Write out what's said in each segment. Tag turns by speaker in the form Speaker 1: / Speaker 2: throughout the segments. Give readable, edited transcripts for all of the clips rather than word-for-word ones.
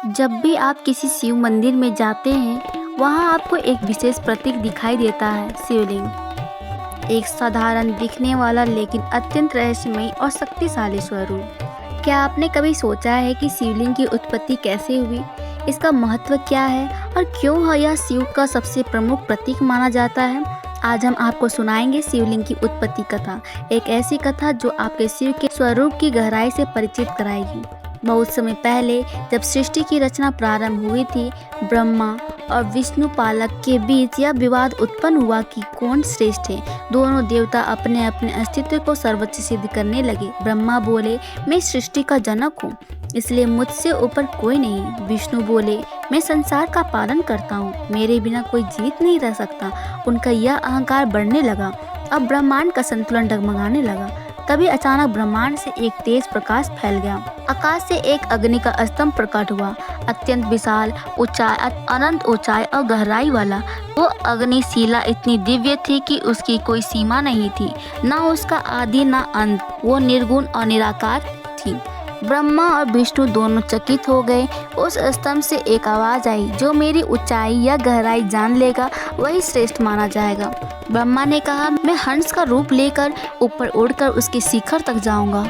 Speaker 1: जब भी आप किसी शिव मंदिर में जाते हैं, वहाँ आपको एक विशेष प्रतीक दिखाई देता है, शिवलिंग। एक साधारण दिखने वाला लेकिन अत्यंत रहस्यमयी और शक्तिशाली स्वरूप। क्या आपने कभी सोचा है कि शिवलिंग की उत्पत्ति कैसे हुई, इसका महत्व क्या है और क्यों यह शिव का सबसे प्रमुख प्रतीक माना जाता है? आज हम आपको सुनाएंगे शिवलिंग की उत्पत्ति कथा, एक ऐसी कथा जो आपके शिव के स्वरूप की गहराई से परिचित कराएगी। बहुत समय पहले जब सृष्टि की रचना प्रारंभ हुई थी, ब्रह्मा और विष्णु पालक के बीच यह विवाद उत्पन्न हुआ कि कौन श्रेष्ठ है। दोनों देवता अपने अपने अस्तित्व को सर्वोच्च सिद्ध करने लगे। ब्रह्मा बोले, मैं सृष्टि का जनक हूँ, इसलिए मुझसे ऊपर कोई नहीं। विष्णु बोले, मैं संसार का पालन करता हूँ, मेरे बिना कोई जीवित नहीं रह सकता। उनका यह अहंकार बढ़ने लगा। अब ब्रह्मांड का संतुलन डगमगाने लगा। तभी अचानक ब्रह्मांड से एक तेज प्रकाश फैल गया। आकाश से एक अग्नि का स्तंभ प्रकट हुआ, अत्यंत विशाल, ऊंचाई, अनंत ऊंचाई और गहराई वाला। वो अग्निशिला इतनी दिव्य थी कि उसकी कोई सीमा नहीं थी, ना उसका आदि ना अंत। वो निर्गुण और निराकार थी। ब्रह्मा और विष्णु दोनों चकित हो गए। उस स्तंभ से एक आवाज आई, जो मेरी ऊंचाई या गहराई जान लेगा वही श्रेष्ठ माना जाएगा। ब्रह्मा ने कहा, मैं हंस का रूप लेकर ऊपर उड़कर उसके शिखर तक जाऊंगा,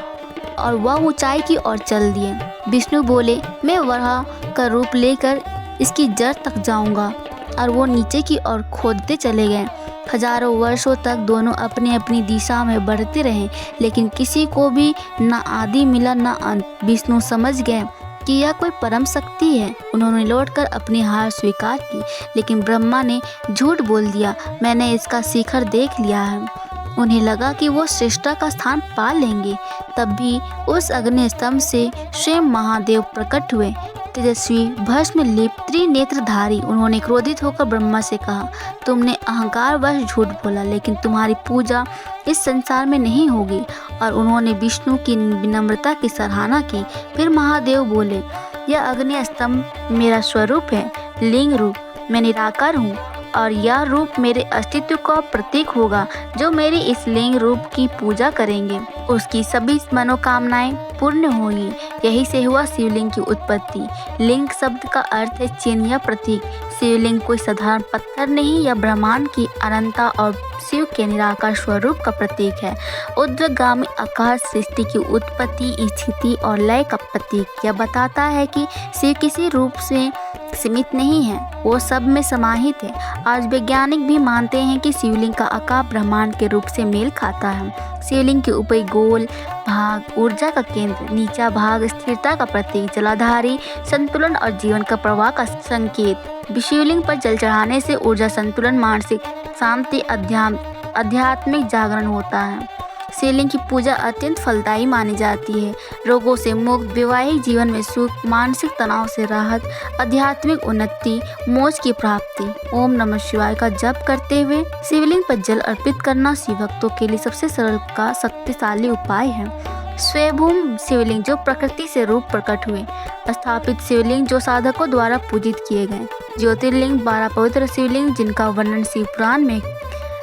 Speaker 1: और वह ऊंचाई की ओर चल दिए। विष्णु बोले, मैं वराह का रूप लेकर इसकी जड़ तक जाऊंगा, और वो नीचे की ओर खोदते चले गए। हजारों वर्षों तक दोनों अपनी अपनी दिशा में बढ़ते रहे, लेकिन किसी को भी न आदि मिला न अंत। विष्णु समझ गए कि यह कोई परम शक्ति है। उन्होंने लौटकर अपनी हार स्वीकार की, लेकिन ब्रह्मा ने झूठ बोल दिया, मैंने इसका शिखर देख लिया है। उन्हें लगा कि वो श्रेष्ठता का स्थान पा लेंगे। तब भी उस अग्नि स्तंभ से स्वयं महादेव प्रकट हुए, तेजस्वी, भस्म लिप्त, त्रिनेत्रधारी। उन्होंने क्रोधित होकर ब्रह्मा से कहा, तुमने अहंकारवश झूठ बोला, लेकिन तुम्हारी पूजा इस संसार में नहीं होगी। और उन्होंने विष्णु की विनम्रता की सराहना की। फिर महादेव बोले, यह अग्नि स्तंभ मेरा स्वरूप है, लिंग रूप। मैं निराकार हूँ, और यह रूप मेरे अस्तित्व का प्रतीक होगा। जो मेरे इस लिंग रूप की पूजा करेंगे, उसकी सभी मनोकामनाएं पूर्ण होंगी। यही से हुआ शिवलिंग की उत्पत्ति। लिंग शब्द का अर्थ है चिन्ह या प्रतीक। शिवलिंग कोई साधारण पत्थर नहीं, यह ब्रह्मांड की अनंतता और शिव के निराकार स्वरूप का प्रतीक है। ऊर्ध्वगामी आकाश सृष्टि की उत्पत्ति, स्थिति और लय का प्रतीक। यह बताता है कि शिव किसी रूप से सीमित नहीं है, वो सब में समाहित है। आज वैज्ञानिक भी मानते हैं कि शिवलिंग का आकार ब्रह्मांड के रूप से मेल खाता है। शिवलिंग के ऊपरी गोल भाग ऊर्जा का केंद्र, नीचा भाग स्थिरता का प्रतीक, जलाधारी, संतुलन और जीवन का प्रवाह का संकेत। शिवलिंग पर जल चढ़ाने से ऊर्जा संतुलन, मानसिक शांति, आध्यात्मिक जागरण होता है। शिवलिंग की पूजा अत्यंत फलदायी मानी जाती है। रोगों से मुक्त, वैवाहिक जीवन में सुख, मानसिक तनाव से राहत, आध्यात्मिक उन्नति, मोक्ष की प्राप्ति। ओम नमः शिवाय का जप करते हुए शिवलिंग पर जल अर्पित करना शिव भक्तों के लिए सबसे सरल का शक्तिशाली उपाय है। स्वयंभू शिवलिंग जो प्रकृति से रूप प्रकट हुए, स्थापित शिवलिंग जो साधकों द्वारा पूजित किए गए, ज्योतिर्लिंग 12 पवित्र शिवलिंग जिनका वर्णन शिव पुराण में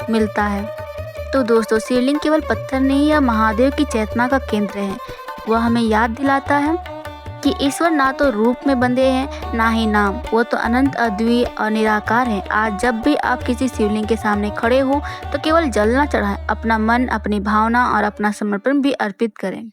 Speaker 1: मिलता है। तो दोस्तों, शिवलिंग केवल पत्थर नहीं, यह महादेव की चेतना का केंद्र है। वह हमें याद दिलाता है कि ईश्वर ना तो रूप में बंधे हैं, ना ही नाम। वो तो अनंत, अद्वितीय और निराकार है। आज जब भी आप किसी शिवलिंग के सामने खड़े हो, तो केवल जल न चढ़ाएं, अपना मन, अपनी भावना और अपना समर्पण भी अर्पित करें।